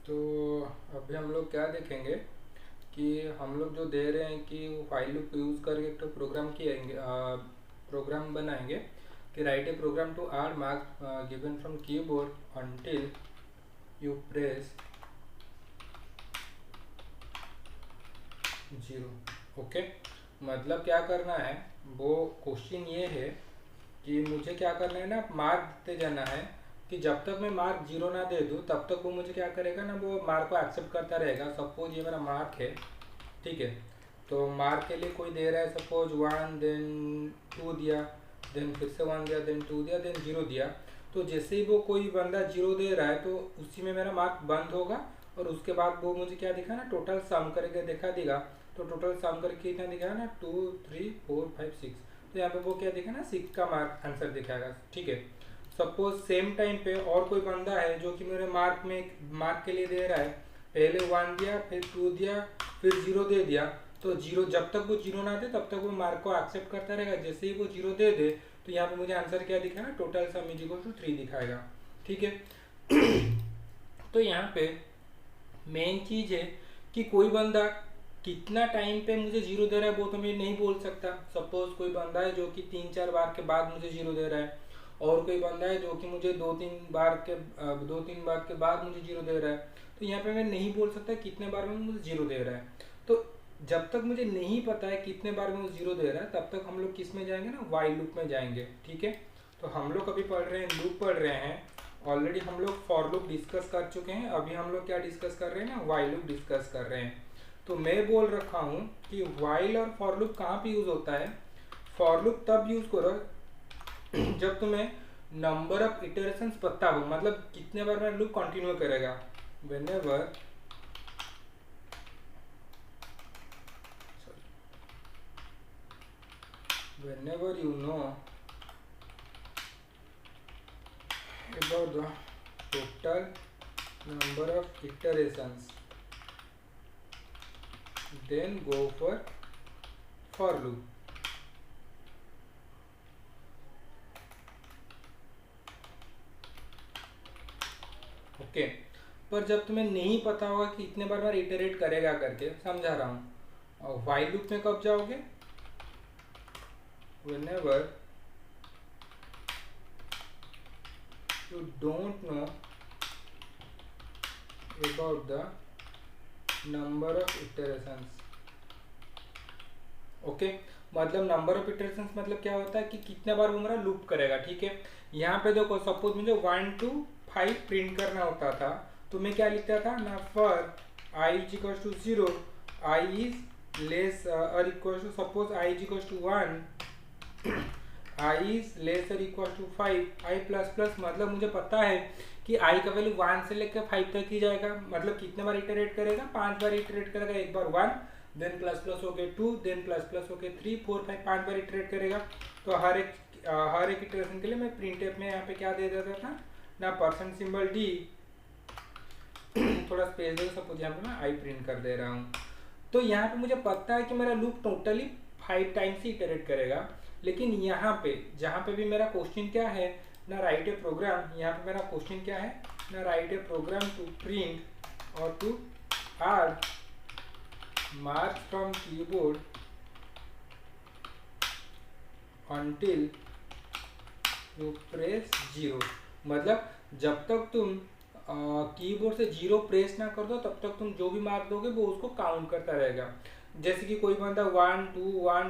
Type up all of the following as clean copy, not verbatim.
तो अभी हम लोग क्या देखेंगे कि हम लोग जो दे रहे हैं कि फाइल लूप यूज़ करके एक तो प्रोग्राम किएंगे, प्रोग्राम बनाएंगे कि write a program to are marks given from keyboard until you press 0। Okay, मतलब क्या करना है, वो क्वेश्चन ये है कि मुझे क्या करना है ना, मार्क देते जाना है कि जब तक मैं मार्क 0 ना दे दूँ तब तक वो मुझे क्या करेगा ना, वो मार्क को एक्सेप्ट करता रहेगा। सपोज ये मेरा मार्क है, ठीक है, तो मार्क के लिए कोई दे रहा है, सपोज 1 देन 2 दिया, देन फिर से 1 दिया, देन 2 दिया, देन 0 दिया। तो जैसे ही वो कोई बंदा 0 दे रहा है तो उसी में मेरा मार्क बंद होगा और उसके बाद वो मुझे क्या दिखा ना, टोटल सम करके दिखा देगा। तो टोटल सम करके कितना दिखा ना, 2 3 4 5 6। तो यहाँ पे वो क्या दिखा ना, 6 का मार्क आंसर दिखाएगा, ठीक है। सपोज सेम टाइम पे और कोई बंदा है जो कि मेरे मार्क के लिए दे रहा है, पहले 1 दिया, फिर 2 दिया, फिर 0 दे दिया। तो 0 जब तक वो 0 ना दे तब तक वो मार्क को एक्सेप्ट करता रहेगा। जैसे ही वो 0 दे दे तो यहाँ पे मुझे आंसर क्या दिखा ना, total sum is equal to 3 दिखाएगा, ठीक है। तो यहाँ पे मेन चीज है कि कोई बंदा कितना टाइम पे मुझे 0 दे रहा है वो तो मैं नहीं बोल सकता। सपोज कोई बंदा है जो कि 3-4 बार के बाद मुझे 0 दे रहा है, और कोई बंदा है जो कि मुझे 2-3 बार के बाद मुझे 0 दे रहा है। तो यहाँ पे मैं नहीं बोल सकता कितने बार में मुझे 0 दे रहा है। तो जब तक मुझे नहीं पता है कितने बार में वो 0 दे रहा है तब तक हम लोग किस में जाएंगे ना, वाइल लूप में जाएंगे, ठीक है। तो हम लोग अभी पढ़ रहे हैं, लूप पढ़ रहे हैं। ऑलरेडी हम लोग फॉर लूप डिस्कस कर चुके हैं, अभी हम लोग क्या डिस्कस कर रहे हैं ना, वाइल लूप डिस्कस कर रहे हैं। तो मैं बोल रखा हूँ कि वाइल और फॉर लूप कहाँ पे यूज होता है। फॉर लूप तब यूज करो जब तुम्हें नंबर ऑफ इटरेशंस पता हो, मतलब कितने बार मेरा लूप कंटिन्यू करेगा। Whenever whenever you know about the total number of iterations, then go for loop। Okay, पर जब तुम्हें नहीं पता होगा कि इतने बार इटरेट करेगा करके, समझा रहा हूँ, और वाइल लूप में कब जाओगे, whenever you don't know about the number of iterations। Okay, मतलब नंबर ऑफ इटरेशंस मतलब क्या होता है कि कितने बार वो मेरा लूप करेगा, ठीक है। यहाँ पे देखो, सपोज मुझे 1 to 5 प्रिंट करना होता था, तो मैं क्या लिखता था ना, for I is equal to 0, I is less और equal to, suppose I is equal to 1, I is less और equal to 5, I plus plus, मतलब मुझे पता है कि आई का वैल्यू 1 से लेकर 5 तक ही जाएगा। मतलब कितने बार इटरेट करेगा, 5 बार इटरेट करेगा। एक बार 1, देन प्लस प्लस हो गए 2, देन प्लस प्लस हो गए 3 4 5, 5 बार इटरेट करेगा। तो हर एक इटरेशन के लिए मैं प्रिंट एफ में यहाँ पे क्या दे देता था ना, परसेंट सिंबल डी, थोड़ा स्पेस दे, सपोज यहाँ पे मैं आई प्रिंट कर दे रहा हूँ। तो यहाँ पे मुझे पता है कि मेरा लूप टोटली 5 टाइम्स ही इटरेट करेगा। लेकिन यहाँ पे जहाँ पे भी मेरा क्वेश्चन क्या है ना, राइट ए प्रोग्राम, यहाँ पे मेरा क्वेश्चन क्या है ना, write a program to print और to are marks from keyboard until you press 0। मतलब जब तक तुम कीबोर्ड से 0 प्रेस ना कर दो तब तक तुम जो भी मार्क दोगे वो उसको काउंट करता रहेगा। जैसे कि कोई बंदा 1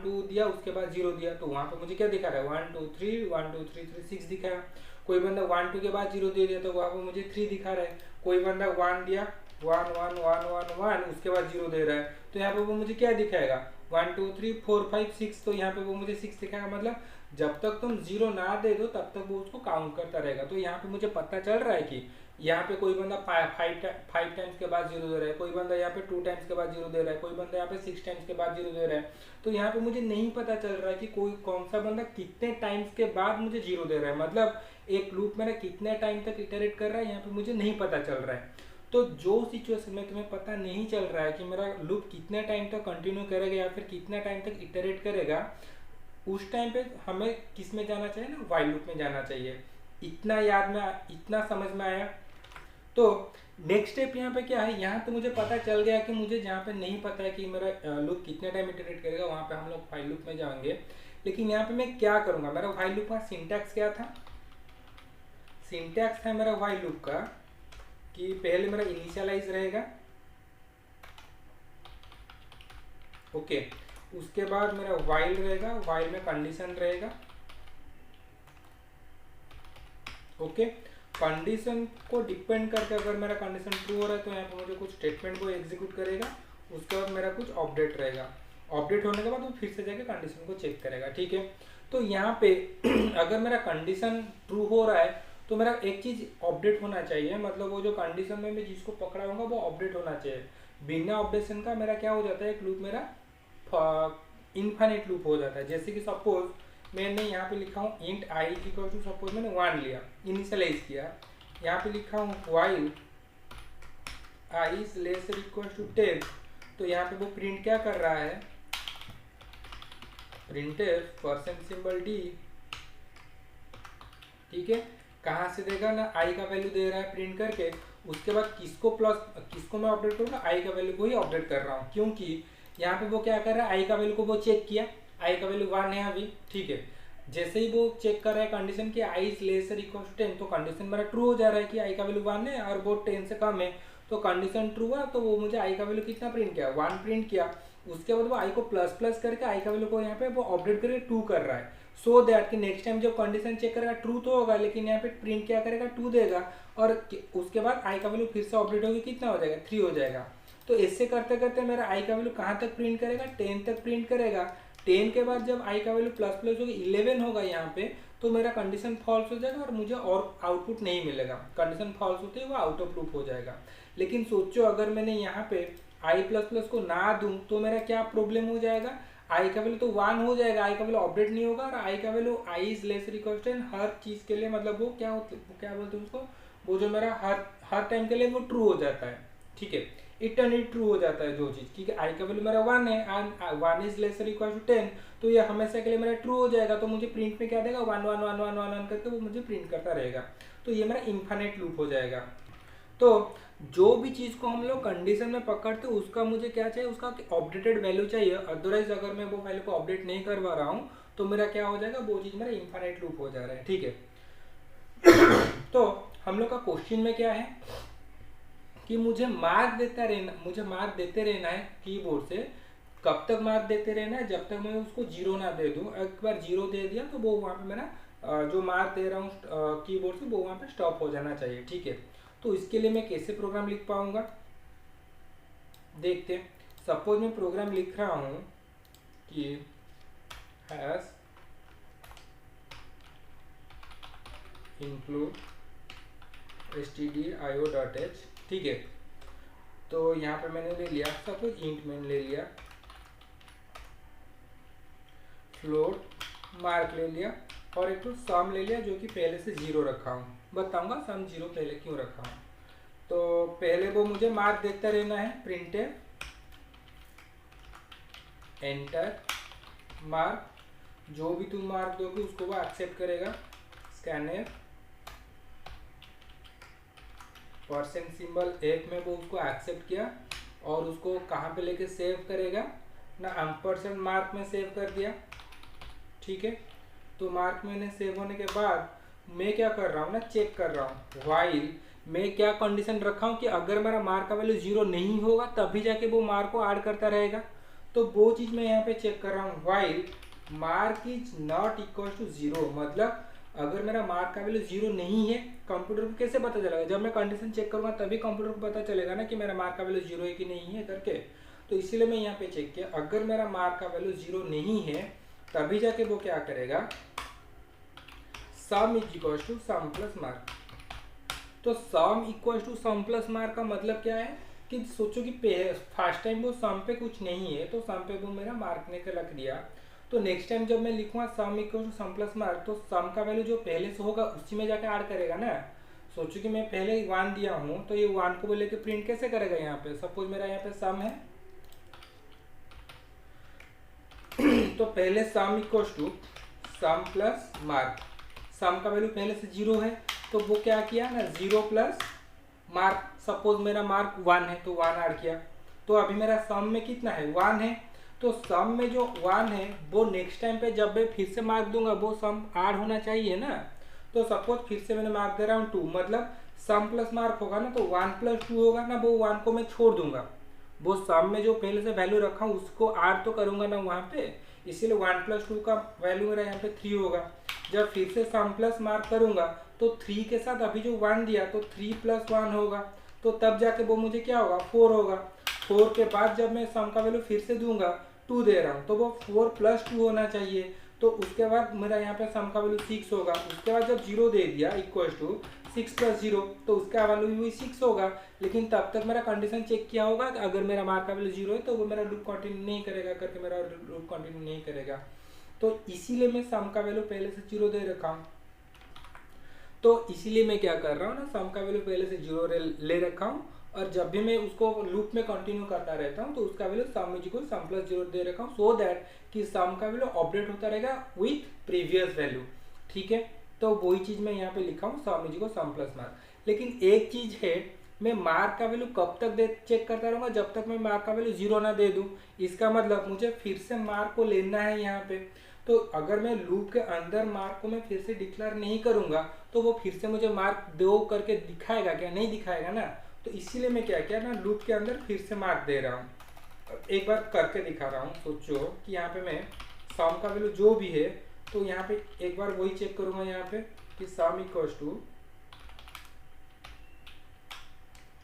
2 दिया, उसके बाद 0 दिया, तो वहां पे मुझे क्या दिखा रहा है, 1 2 3 1 2 3 3 6 दिखा रहा है। कोई बंदा 1 2 के बाद 0 दे दिया तो वहां पे मुझे 3 दिखा रहा है। कोई बंदा 1 दिया, 1 1 1 1 1, उसके बाद 0 दे रहा है, तो यहाँ पे वो मुझे क्या दिखाएगा, 1 2 3 4 5 6, तो यहाँ पे वो मुझे 6 दिखाएगा। मतलब जब तक तुम 0 ना दे दो तब तक वो उसको काउंट करता रहेगा। तो यहाँ पे मुझे पता चल रहा है कि यहाँ पे कोई बंदा 5 टाइम्स के बाद 0 दे रहा है, कोई बंदा यहाँ पे 2 टाइम्स के बाद 0 दे रहा है, कोई बंदा यहाँ पे 6 टाइम्स के बाद 0 दे रहा है। तो यहाँ पे मुझे नहीं पता चल रहा है कि कोई कौन सा बंदा कितने टाइम्स के बाद मुझे 0 दे रहा है, मतलब एक लूप मेरा कितने टाइम तक इटरेट कर रहा है, यहाँ पे मुझे नहीं पता चल रहा है। तो जो सिचुएशन में तुम्हें पता नहीं चल रहा है कि मेरा लूप कितने टाइम तक कंटिन्यू करेगा या फिर कितना टाइम तक इटरेट करेगा, उस टाइम पे हमें किस में जाना चाहिए ना, वाइल लूप में जाना चाहिए। इतना समझ में आया। तो नेक्स्ट स्टेप यहाँ पे क्या है, यहाँ पे मुझे पता चल गया कि मुझे जहाँ पे नहीं पता है कि मेरा लूप कितने टाइम इटरेट करेगा, वहाँ पे हम लोग फाइल लूप में जाएंगे। लेकिन यहाँ पे मैं क्या करूँगा, मेरा फाइल लूप का सिंटैक्स क्या था, सिंटैक्स था मेरा फाइल लूप का कि पहले मेरा इनिशियलाइज रहेगा, ओके, उसके बाद मेरा वाइल रहेगा, वाइल में कंडीशन रहेगा, ओके। कंडीशन को डिपेंड करके अगर मेरा कंडीशन ट्रू हो रहा है तो यहाँ पे मुझे कुछ स्टेटमेंट को एग्जीक्यूट करेगा, उसके बाद मेरा कुछ अपडेट रहेगा, अपडेट होने के बाद वो फिर से जाके कंडीशन को चेक करेगा, ठीक है। तो यहाँ पे अगर मेरा कंडीशन ट्रू हो रहा है तो मेरा एक चीज अपडेट होना चाहिए, मतलब वो जो कंडीशन में मैं जिसको पकड़ा होगा वो अपडेट होना चाहिए। बिना अपडेशन का मेरा क्या हो जाता है, एक लूप मेरा इनफाइनाइट लूप हो जाता है। जैसे कि सपोज मैंने यहाँ पे लिखा हूँ int I equal to, suppose मैंने 1 लिया, इनिशियलाइज किया, यहाँ पे लिखा हूँ while I is less equal to 10, तो यहाँ पे वो प्रिंट क्या कर रहा है, प्रिंटफ %d, ठीक है। कहाँ से देगा ना, आई का वैल्यू दे रहा है प्रिंट करके, उसके बाद किसको मैं अपडेट करूँगा, आई का वैल्यू को ही अपडेट कर रहा हूँ, क्योंकि यहाँ पे वो क्या कर रहा है, आई का वैल्यू को वो चेक किया, आई का वैल्यू 1 है अभी, ठीक है। जैसे ही वो चेक कर रहा है कंडीशन कि आई इज लेसर इक्वल टू 10, तो कंडीशन मेरा ट्रू हो जा रहा है कि आई का वैल्यू 1 है और वो 10 से कम है, तो कंडीशन ट्रू हुआ, तो वो मुझे आई का वैल्यू कितना प्रिंट किया, 1 प्रिंट किया। उसके बाद वो आई को प्लस प्लस करके आई का वैल्यू को यहाँ पे वो अपडेट करके 2 कर रहा है, सो दैट कि नेक्स्ट टाइम जब कंडीशन चेक करेगा ट्रू तो होगा, लेकिन यहाँ पे प्रिंट क्या करेगा, 2 देगा, और उसके बाद आई का वैल्यू फिर से अपडेट होगी, कितना हो जाएगा, 3 हो जाएगा। तो इससे करते करते मेरा आई का वैल्यू कहाँ तक प्रिंट करेगा, 10 तक प्रिंट करेगा। 10 के बाद जब आई का वैल्यू प्लस प्लस होगी 11 होगा यहाँ पे, तो मेरा कंडीशन फॉल्स हो जाएगा और मुझे और आउटपुट नहीं मिलेगा, कंडीशन फॉल्स होते ही वो आउट ऑफ लूप हो जाएगा। लेकिन सोचो अगर मैंने यहाँ पे आई प्लस प्लस को ना दूं तो मेरा क्या प्रॉब्लम हो जाएगा, आई का वैल्यू तो 1 हो जाएगा, आई का वैल्यू अपडेट नहीं होगा, और आई का value I is lesser equal to 10 हर चीज के लिए, मतलब वो क्या बोलते हैं उसको, वो जो मेरा हर टाइम के लिए वो ट्रू हो जाता है, ठीक है, इटर्नली ट्रू हो जाता है जो चीज, ठीक है। आई का वैल्यू मेरा 1 है and 1 is lesser equal to 10, तो ये हमेशा के लिए मेरा ट्रू हो जाएगा, तो मुझे प्रिंट में क्या देगा, 1 1 1 1 1 1 करके वो मुझे प्रिंट करता रहेगा, तो ये मेरा इनफाइनाइट लूप हो जाएगा। तो जो भी चीज को हम लोग कंडीशन में पकड़ते उसका मुझे क्या चाहिए, उसका अपडेटेड वैल्यू चाहिए, अदरवाइज अगर मैं वो वैल्यू को अपडेट नहीं करवा रहा हूँ तो मेरा क्या हो जाएगा, वो चीज मेरा इनफाइनाइट लूप हो जा रहा है, ठीक है। तो हम लोग का क्वेश्चन में क्या है कि मुझे मार्क देते रहना है कीबोर्ड से, कब तक मार्क देते रहना है, जब तक मैं उसको 0 ना दे दूं। एक बार 0 दे दिया तो वो वहाँ पे मेरा जो मार्क दे रहा हूँ कीबोर्ड से वो वहाँ पे स्टॉप हो जाना चाहिए, ठीक है। तो इसके लिए मैं कैसे प्रोग्राम लिख पाऊंगा, देखते हैं। सपोज मैं प्रोग्राम लिख रहा हूँ कि हैश इंक्लूड stdio.h, ठीक है। तो यहाँ पे मैंने ले लिया, सपोज इंट मैंने ले लिया, फ्लोट मार्क ले लिया, और एक तो सम ले लिया जो कि पहले से 0 रखा हूँ। बताऊंगा सम 0 पहले क्यों रखा हूँ। तो पहले वो मुझे मार्क देता रहना है, प्रिंटफ एंटर मार्क, जो भी तुम मार्क दोगे उसको वो एक्सेप्ट करेगा, स्कैनर %f में वो उसको एक्सेप्ट किया और उसको कहाँ पे लेके सेव करेगा ना, एम्परसेंड मार्क में सेव कर दिया, ठीक है। तो मार्क मैंने सेव होने के बाद मैं क्या कर रहा हूँ ना, चेक कर रहा हूँ वाइल मैं क्या कंडीशन रखा हूँ कि अगर मेरा मार्क का वैल्यू 0 नहीं होगा तभी जाके वो मार्क को ऐड करता रहेगा। तो वो चीज़ मैं यहाँ पे चेक कर रहा हूँ, while mark is not equal to 0, मतलब अगर मेरा मार्क का वैल्यू 0 नहीं है, कंप्यूटर को कैसे पता चलेगा, जब मैं कंडीशन चेक करूँगा तभी कंप्यूटर को पता चलेगा ना कि मेरा मार्क का वैल्यू 0 है कि नहीं है करके। तो इसीलिए मैं यहाँ पे चेक किया, अगर मेरा मार्क का वैल्यू 0 नहीं है तभी जाके वो क्या करेगा, sum is equal to sum plus mark. तो sum equal to sum plus mark का मतलब क्या है कि सोचो कि फर्स्ट टाइम वो सम पे कुछ नहीं है तो सम पे वो मेरा मार्क ने रख दिया, तो नेक्स्ट टाइम जब मैं लिखूंगा sum equal to sum plus mark तो सम का वैल्यू जो पहले से होगा उसी में जाके ऐड करेगा ना। सोचो कि मैं पहले 1 दिया हूँ तो ये 1 को लेके प्रिंट कैसे करेगा, यहाँ पे सपोज मेरा यहाँ पे सम है तो पहले sum equal to sum plus mark, sum का वैल्यू पहले से 0 है तो वो क्या किया ना 0 प्लस मार्क सपोज मेरा मार्क 1 है तो 1 ऐड किया, तो अभी मेरा सम में कितना है 1 है, तो सम में जो 1 है वो नेक्स्ट टाइम पे जब मैं फिर से मार्क दूंगा वो सम ऐड होना चाहिए ना। तो सपोज फिर से मैंने मार्क दे रहा हूँ 2, मतलब सम प्लस मार्क होगा ना, तो 1 + 2 होगा ना, वो 1 को मैं छोड़ दूंगा, वो सम में जो पहले से वैल्यू रखा हूँ उसको ऐड तो करूंगा ना वहाँ पे, इसीलिए 1 + 2 का वैल्यू मेरा यहाँ पे 3 होगा। जब फिर से सम प्लस मार्क करूंगा तो 3 के साथ अभी जो 1 दिया तो 3 + 1 होगा, तो तब जाके वो मुझे क्या होगा 4 होगा। 4 के बाद जब मैं सम का वैल्यू फिर से दूंगा 2 दे रहा हूँ तो वो 4 + 2 होना चाहिए, तो उसके बाद मेरा यहाँ पे सम का वैल्यू 6 होगा। उसके बाद जब 0 दे दिया इक्वल टू 6 + 0, तो उसका वैल्यू भी 6 होगा, लेकिन तब तक मेरा कंडीशन चेक किया होगा कि अगर मेरा मार्क का वैल्यू 0 है तो वो मेरा लूप कंटिन्यू नहीं करेगा, करके मेरा लूप कंटिन्यू नहीं करेगा। तो इसीलिए मैं सम का वैल्यू पहले से 0 दे रखा हूँ। तो इसीलिए मैं क्या कर रहा हूँ ना, सम का वैल्यू पहले से 0 ले रखा हूँ, और जब भी मैं उसको लूप में कंटिन्यू करता रहता हूँ तो उसका वैल्यू सम इक्वल सम प्लस 0 दे रखा हूँ, सो दैट कि सम का वैल्यू अपडेट होता रहेगा विथ प्रीवियस वैल्यू। ठीक है, तो वही चीज मैं यहाँ पे लिखा हूँ सम इक्वल सम प्लस मार्क। लेकिन एक चीज है, मैं मार्क का वैल्यू कब तक चेक करता रहूंगा, जब तक मैं मार्क का वैल्यू 0 ना दे दूं। इसका मतलब मुझे फिर से मार्क को लेना है यहाँ पे, तो अगर मैं लूप के अंदर मार्क को मैं फिर से डिक्लेयर नहीं करूंगा तो वो फिर से मुझे मार्क 2 करके दिखाएगा क्या, नहीं दिखाएगा ना। तो इसीलिए मैं क्या किया ना, लूप के अंदर फिर से मार्क दे रहा हूँ। एक बार करके दिखा रहा हूँ। सोचो कि यहाँ पे मैं सम का वैल्यू जो भी है, तो यहाँ पे एक बार वही चेक करूंगा यहाँ पे कि सम equal two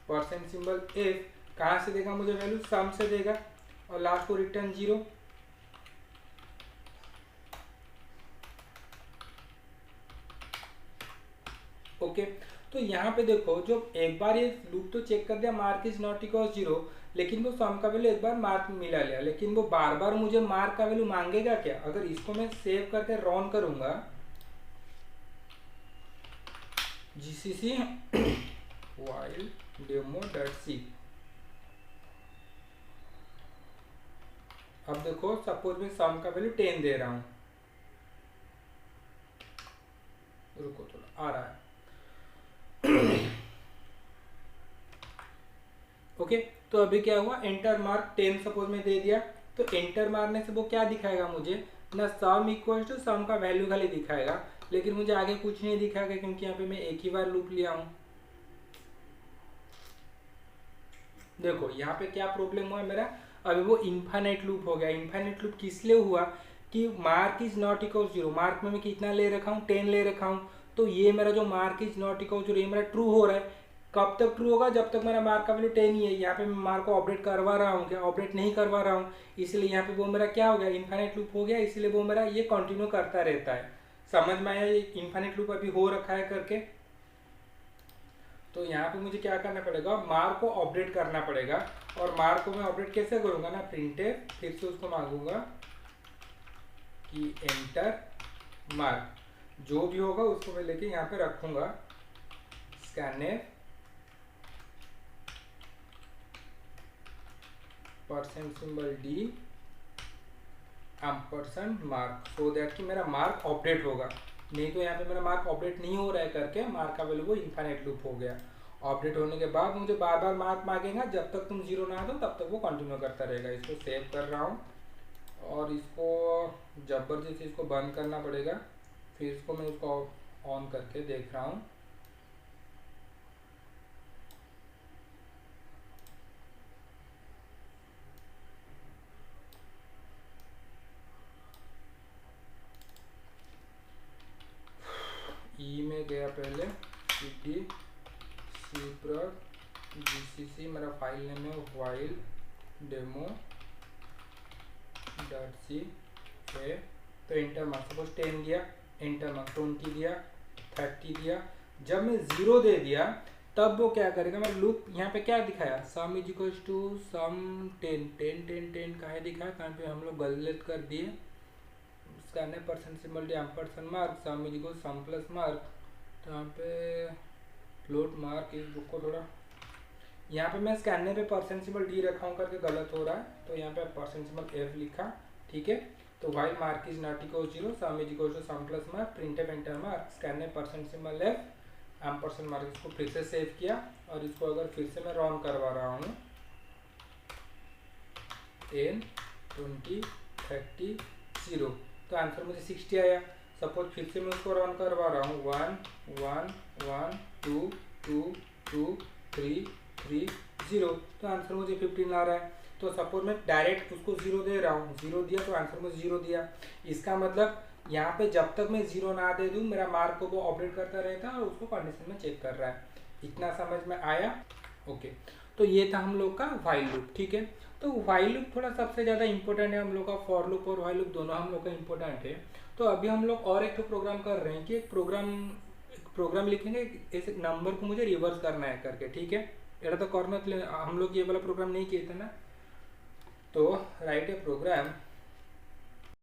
percent symbol F, कहाँ से देगा मुझे वैल्यू, सम से देगा, और लास्ट को रिटर्न 0। ओके, तो यहाँ पे देखो, जो एक बार ये लूप तो चेक कर दिया मार्क इज नॉट इक्वल 0, लेकिन वो सम का वैल्यू एक बार मार्क मिला लिया, लेकिन वो बार बार मुझे मार्क का वैल्यू मांगेगा क्या। अगर इसको मैं सेव करके रन करूंगा जीसीसी while demo.c, अब देखो सपोज मैं सम का वैल्यू 10 दे रहा हूँ, रुको थोड़ा आ रहा है। ओके, तो अभी क्या हुआ, एंटर मार्क 10 सपोज में दे दिया, तो एंटर मारने से वो क्या दिखाएगा मुझे ना, सम इक्वल टू सम का वैल्यू खाली दिखाएगा, लेकिन मुझे आगे कुछ नहीं दिखाएगा, क्योंकि यहाँ पे मैं एक ही बार लूप लिया हूँ। देखो यहाँ पे क्या प्रॉब्लम हुआ मेरा, अभी वो इनफाइनाइट लूप हो गया। इनफाइनाइट लूप किस लिए हुआ कि mark is not equal 0, mark में मैं कितना ले रखा हूँ 10 ले रखा हूँ, तो ये मेरा जो मार्क इज नॉट इक्वल 0 ये मेरा ट्रू हो रहा है। कब तक ट्रू होगा, जब तक मेरा मार्क का वैल्यू 10 ही है। यहाँ पे मैं मार्क को अपडेट करवा रहा हूँ क्या, अपडेट नहीं करवा रहा हूँ, इसलिए यहाँ पे वो मेरा क्या हो गया, इनफाइनाइट लूप हो गया, इसलिए वो मेरा ये कंटिन्यू करता रहता है। समझ में आया, ये इनफाइनाइट लूप अभी हो रखा है करके। तो यहाँ पे मुझे क्या करना पड़ेगा, मार्क को अपडेट करना पड़ेगा, और मार्क को मैं अपडेट कैसे करूँगा ना, प्रिंटफ, फिर से उसको मांगूंगा कि एंटर मार्क, जो भी होगा उसको मैं लेके यहाँ पे रखूंगा, scanf percent symbol D ampersand mark, so that कि मेरा मार्क अपडेट होगा। नहीं तो यहाँ पे मेरा मार्क अपडेट नहीं हो रहा है करके मार्क का वैल्यू वो इनफाइनाइट लूप हो गया। अपडेट होने के बाद मुझे बार बार मार्क मांगेगा, जब तक तुम 0 ना दो तब तक वो कंटिन्यू करता रहेगा। इसको सेव कर रहा हूँ, और इसको जबरदस्ती इसको बंद करना पड़ेगा, फिर इसको मैं उसको ऑन करके देख रहा हूँ। ई में गया पहले, cd cprod gcc, मेरा फाइल नेम है while demo.c है, तो इंटर मार्क सपोज 10 दिया, इंटर मार्क 20 दिया, 30 दिया। जब मैं 0 दे दिया तब वो क्या करेगा, मेरा लूप यहाँ पे क्या दिखाया, sum is equal to sum 10 10 10 10 कहाँ दिखाया, कहाँ पे हम लोग गलत कर दिए, scanner percent symbol D ampersand mark, some is equal some plus mark, तो यहाँ पे फ्लोट मार्क इस बुक को थोड़ा, यहाँ पे मैं स्कैनर पे परसेंट सिंबल डी रखा हूँ करके गलत हो रहा है, तो यहाँ पे परसेंट सिंबल एफ लिखा, ठीक है। तो while mark is not equal 0, sum is equal to sum plus mark, printf enter mark, scanner percent symbol F, ampersand mark, इसको फिर से सेव किया और इसको अगर फिर से मैं रन करवा रहा हूँ 10 20 30 0, तो आंसर मुझे 60 आया। सपोज फिर से मैं उसको रन करवा रहा हूँ 1 1 1 2 2 2 3 3 0, तो आंसर मुझे 15 आ रहा है। तो सपोज मैं डायरेक्ट उसको 0 दे रहा हूँ, 0 दिया तो आंसर मुझे 0 दिया। इसका मतलब यहाँ पे जब तक मैं 0 ना दे दूँ मेरा मार्क को वो अपडेट करता रहता है और उसको कंडीशन में चेक कर रहा है। इतना समझ में आया? ओके, तो ये था हम लोग का व्हाइल लूप। ठीक है, तो व्हाइल लूप थोड़ा सबसे ज़्यादा इंपॉर्टेंट है हम लोग का। फॉर लूप और व्हाइल लूप दोनों हम लोग का इंपॉर्टेंट है। तो अभी हम लोग और एक प्रोग्राम कर रहे हैं कि एक प्रोग्राम लिखेंगे, इस नंबर को मुझे रिवर्स करना है करके। ठीक है, এটা तो करना हम लोग ये वाला प्रोग्राम नहीं किए थे ना। तो राइट ए प्रोग्राम